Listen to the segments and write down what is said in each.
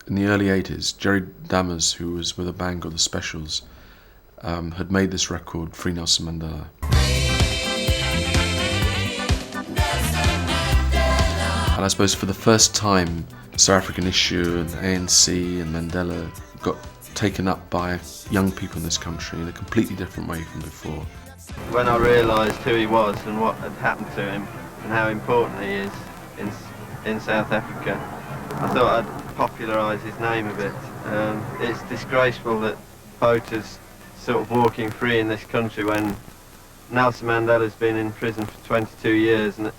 in the early 80s, Jerry Dammers, who was with a band called The Specials, had made this record, Free Nelson Mandela. And I suppose for the first time, the South African issue and ANC and Mandela got taken up by young people in this country in a completely different way from before. When I realised who he was and what had happened to him and how important he is in South Africa, I thought I'd popularise his name a bit. It's disgraceful that voters sort of walking free in this country when Nelson Mandela's been in prison for 22 years and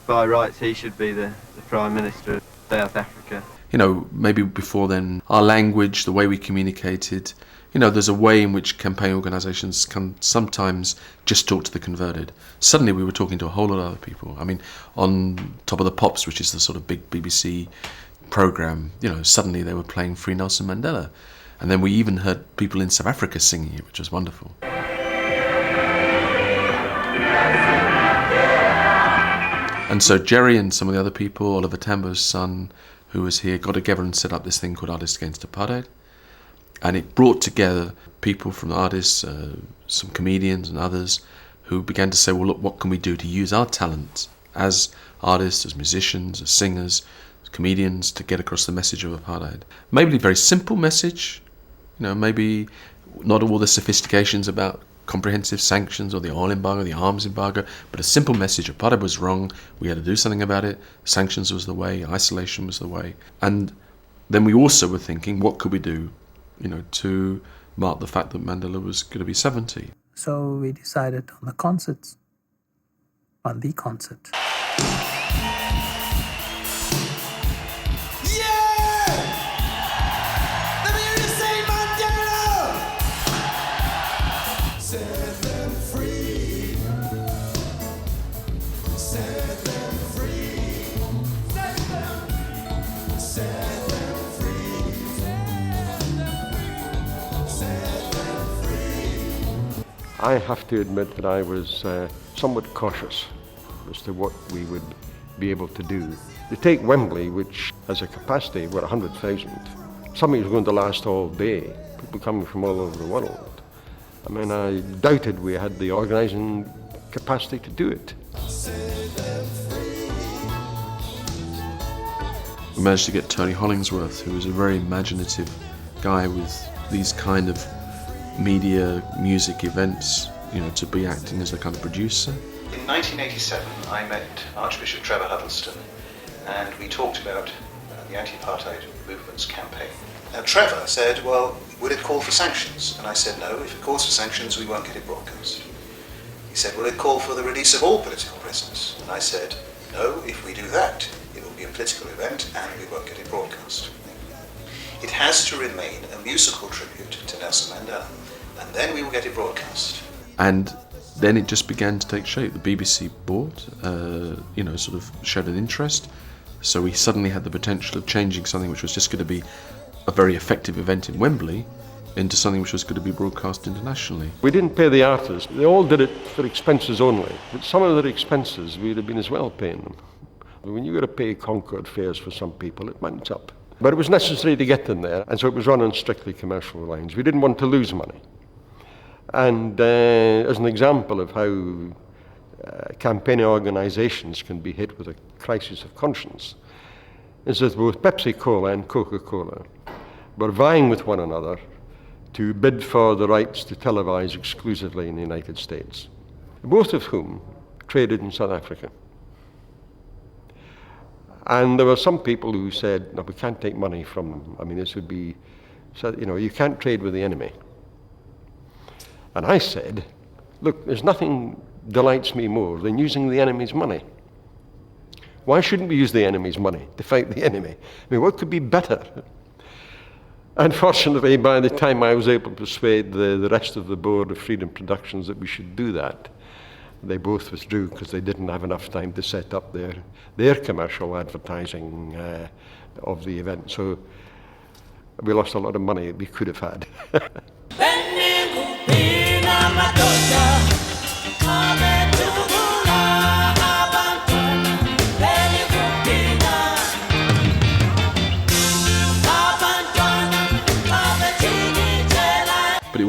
by rights he should be the Prime Minister of South Africa. You know, maybe before then, our language, the way we communicated, you know, there's a way in which campaign organisations can sometimes just talk to the converted. Suddenly we were talking to a whole lot of other people. I mean, on Top of the Pops, which is the sort of big BBC programme, you know, suddenly they were playing Free Nelson Mandela. And then we even heard people in South Africa singing it, which was wonderful. And so Jerry and some of the other people, Oliver Tambo's son, who was here, got together and set up this thing called Artists Against Apartheid. And it brought together people from the artists, some comedians and others, who began to say, well, look, what can we do to use our talents as artists, as musicians, as singers, as comedians, to get across the message of apartheid? Maybe a very simple message, you know, maybe not all the sophistications about comprehensive sanctions or the oil embargo, the arms embargo, but a simple message: apartheid was wrong, we had to do something about it, sanctions was the way, isolation was the way. And then we also were thinking, what could we do, you know, to mark the fact that Mandela was going to be 70. So we decided on the concert. Set them free. Set them free. Set them free. Set them free. I have to admit that I was somewhat cautious as to what we would be able to do. To take Wembley, which has a capacity of 100,000, something was going to last all day, people coming from all over the world. I mean, I doubted we had the organising capacity to do it. We managed to get Tony Hollingsworth, who was a very imaginative guy with these kind of media, music events, you know, to be acting as a kind of producer. In 1987, I met Archbishop Trevor Huddleston, and we talked about the anti-apartheid movement's campaign. Now Trevor said, well, would it call for sanctions? And I said, no, if it calls for sanctions, we won't get it broadcast. He said, will it call for the release of all political prisoners? And I said, no, if we do that, it will be a political event and we won't get it broadcast. It has to remain a musical tribute to Nelson Mandela, and then we will get it broadcast. And then it just began to take shape. The BBC bought, you know, sort of showed an interest. So we suddenly had the potential of changing something which was just going to be a very effective event in Wembley into something which was going to be broadcast internationally. We didn't pay the artists. They all did it for expenses only. But some of their expenses we'd have been as well paying them. When you got to pay Concord fares for some people, it mounts up. But it was necessary to get them there, and so it was run on strictly commercial lines. We didn't want to lose money. And as an example of how campaign organisations can be hit with a crisis of conscience, is that both Pepsi-Cola and Coca-Cola were vying with one another to bid for the rights to televise exclusively in the United States, both of whom traded in South Africa. And there were some people who said, no, we can't take money from them. I mean, this would be, you know, you can't trade with the enemy. And I said, look, there's nothing delights me more than using the enemy's money. Why shouldn't we use the enemy's money to fight the enemy? I mean, what could be better? Unfortunately, by the time I was able to persuade the rest of the board of Freedom Productions that we should do that, they both withdrew because they didn't have enough time to set up their commercial advertising of the event. So we lost a lot of money that we could have had.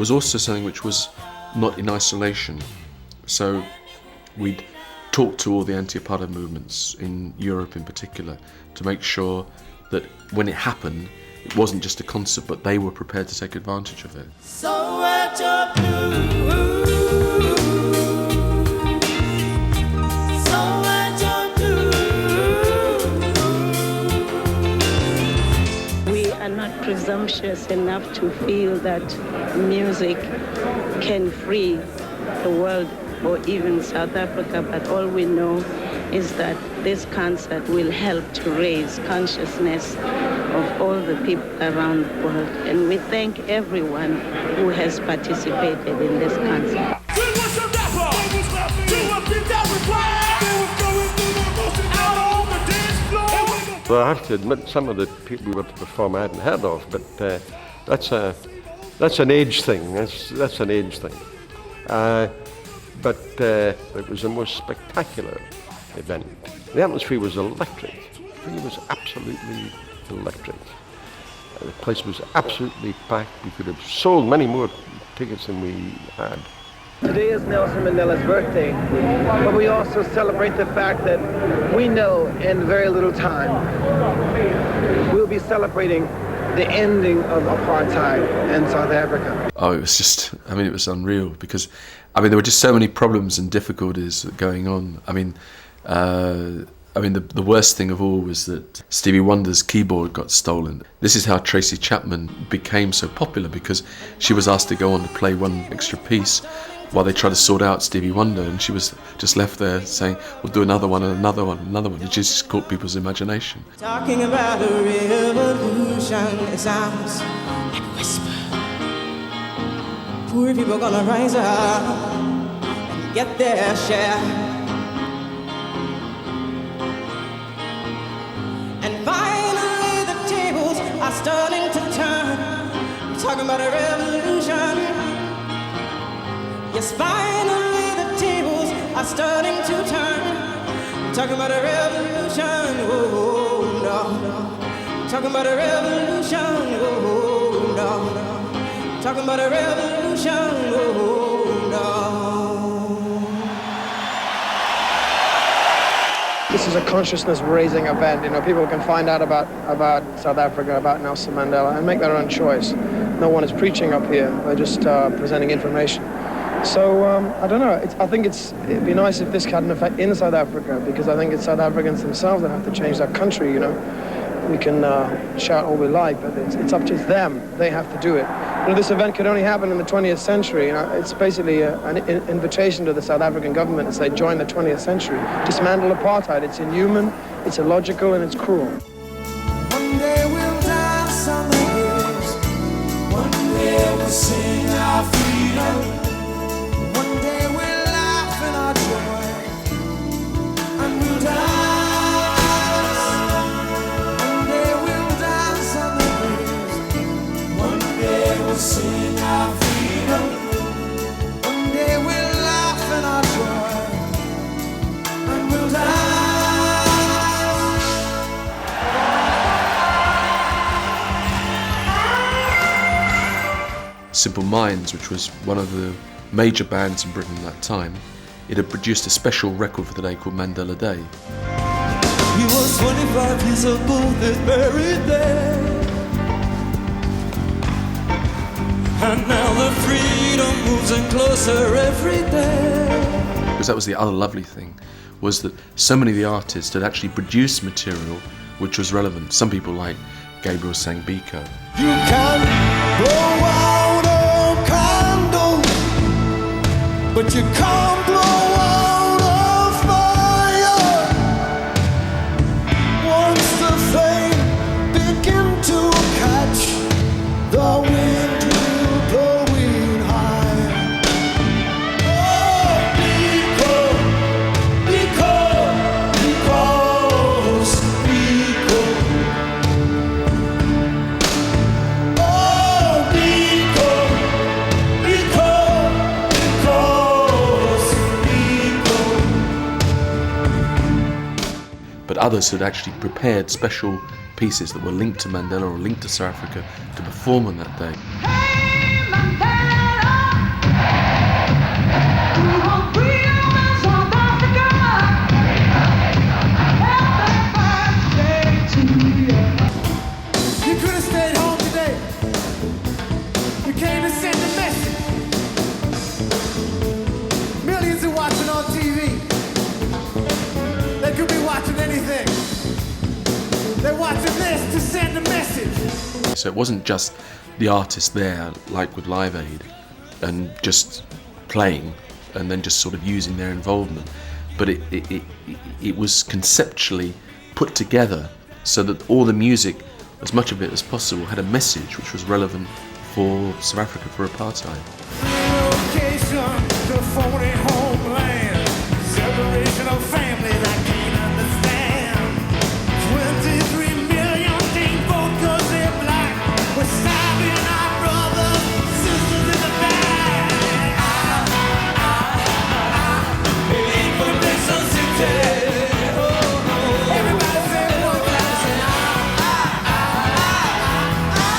was also something which was not in isolation. So we'd talk to all the anti-apartheid movements in Europe in particular to make sure that when it happened, it wasn't just a concert, but they were prepared to take advantage of it. So at your blues, so at your blues. We are not presumptuous enough to feel that music can free the world or even South Africa, but all we know is that this concert will help to raise consciousness of all the people around the world. And we thank everyone who has participated in this concert. Well, I have to admit, some of the people we were to perform I hadn't heard of, but that's an age thing. That's an age thing. But it was a most spectacular event. The atmosphere was electric. It was absolutely electric. The place was absolutely packed. We could have sold many more tickets than we had. Today is Nelson Mandela's birthday, but we also celebrate the fact that we know in very little time we'll be celebrating the ending of apartheid in South Africa. Oh, it was just, it was unreal because, there were just so many problems and difficulties going on. The worst thing of all was that Stevie Wonder's keyboard got stolen. This is how Tracy Chapman became so popular, because she was asked to go on to play one extra piece while they tried to sort out Stevie Wonder, and she was just left there saying, we'll do another one and another one and another one. It just caught people's imagination. Talking about a revolution, it sounds like a whisper. Poor people gonna rise up and get their share. And finally the tables are starting to turn. I'm talking about a revolution. Yes, finally the tables are starting to turn. I'm talking about a revolution, oh no. I'm talking about a revolution, oh no. I'm talking about a revolution, oh no. This is a consciousness-raising event. People can find out about South Africa, about Nelson Mandela, and make their own choice. No one is preaching up here. They're just presenting information. So, I don't know. I think it'd be nice if this had an effect in South Africa, because I think it's South Africans themselves that have to change their country, We can shout all we like, but it's up to them. They have to do it. This event could only happen in the 20th century. It's basically an invitation to the South African government to say, join the 20th century. Dismantle apartheid. It's inhuman, it's illogical, and it's cruel. One day we'll dance on the hills. One day we'll sing our freedom. One day we'll laugh in our joy. And we'll dance. One day we'll dance on the hills. One day we'll sing our freedom. One day we'll laugh in our joy. And we'll dance. Simple Minds, which was one of the major bands in Britain at that time, it had produced a special record for the day called Mandela Day. He was 25 years ago this very day. And now the freedom moves in closer every day. Because that was the other lovely thing, was that so many of the artists had actually produced material which was relevant. Some people, like Gabriel, sang Biko. You can blow out a candle, but you can't blow out a fire. Once the flame begin to catch, the wind will blow it high. Oh, because But others had actually prepared special pieces that were linked to Mandela or linked to South Africa to perform on that day. Hey, Mandela! They're watching this to send a message. So it wasn't just the artist there, like with Live Aid, and just playing and then just sort of using their involvement, but it was conceptually put together so that all the music, as much of it as possible, had a message which was relevant for South Africa, for apartheid. Relocation to a foreign homeland. Separation of families I can't understand. 23 million can't vote 'cause they're black. We're stabbing our brothers, sisters in the back. Ain't gonna be so city. Everybody say one time,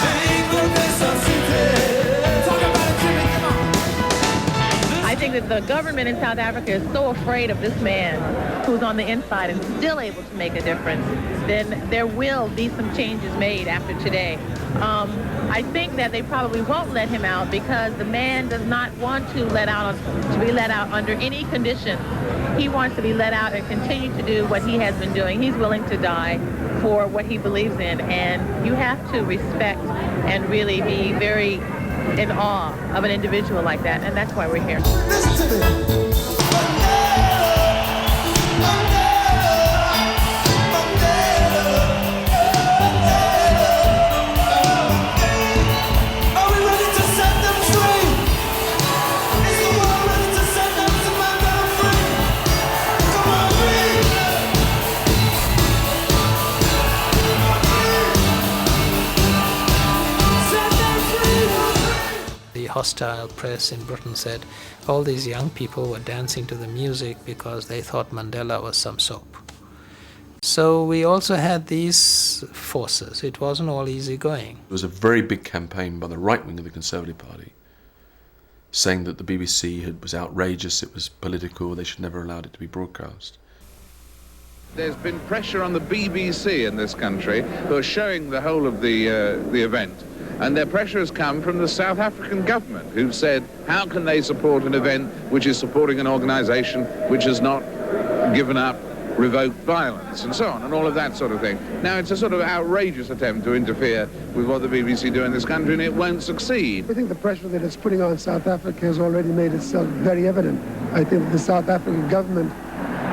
say ain't gonna be so city. Talk about it, Jimmy, come on. I think that the government in South Africa is so afraid of this man who's on the inside and still able to make a difference, then there will be some changes made after today. I think that they probably won't let him out because the man does not want to be let out under any condition. He wants to be let out and continue to do what he has been doing. He's willing to die for what he believes in, and you have to respect and really be very in awe of an individual like that, and that's why we're here. Listen to me. Are we ready to set them free? Is the world ready to set Nelson Mandela free? Come on, read. Set them free. The hostile press in Britain said all these young people were dancing to the music because they thought Mandela was some soap. So we also had these forces. It wasn't all easy going. There was a very big campaign by the right wing of the Conservative Party saying that the BBC was outrageous, it was political, they should never have allowed it to be broadcast. There's been pressure on the BBC in this country who are showing the whole of the event. And their pressure has come from the South African government, who've said, how can they support an event which is supporting an organisation which has not given up, revoked violence, and so on, and all of that sort of thing. Now, it's a sort of outrageous attempt to interfere with what the BBC do in this country, and it won't succeed. I think the pressure that it's putting on South Africa has already made itself very evident. I think the South African government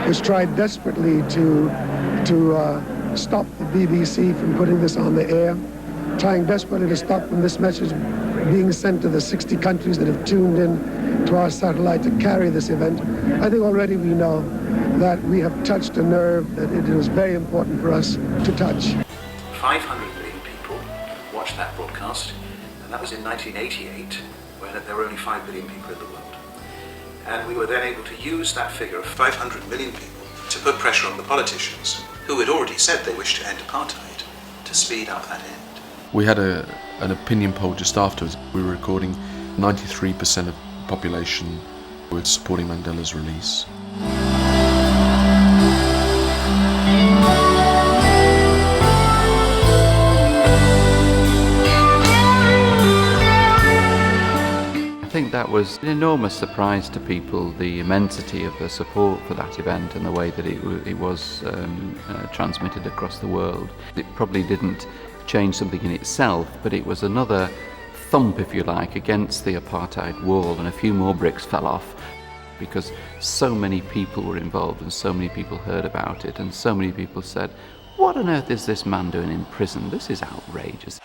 has tried desperately to stop the BBC from putting this on the air, trying desperately to stop this message being sent to the 60 countries that have tuned in to our satellite to carry this event. I think already we know that we have touched a nerve that it is very important for us to touch. 500 million people watched that broadcast, and that was in 1988, when there were only 5 billion people in the world. And we were then able to use that figure of 500 million people to put pressure on the politicians, who had already said they wished to end apartheid, to speed up that end. We had an opinion poll just afterwards. We were recording 93% of the population were supporting Mandela's release. I think that was an enormous surprise to people, the immensity of the support for that event and the way that it was transmitted across the world. It probably didn't change something in itself, but it was another thump, if you like, against the apartheid wall, and a few more bricks fell off because so many people were involved and so many people heard about it and so many people said, what on earth is this man doing in prison? This is outrageous.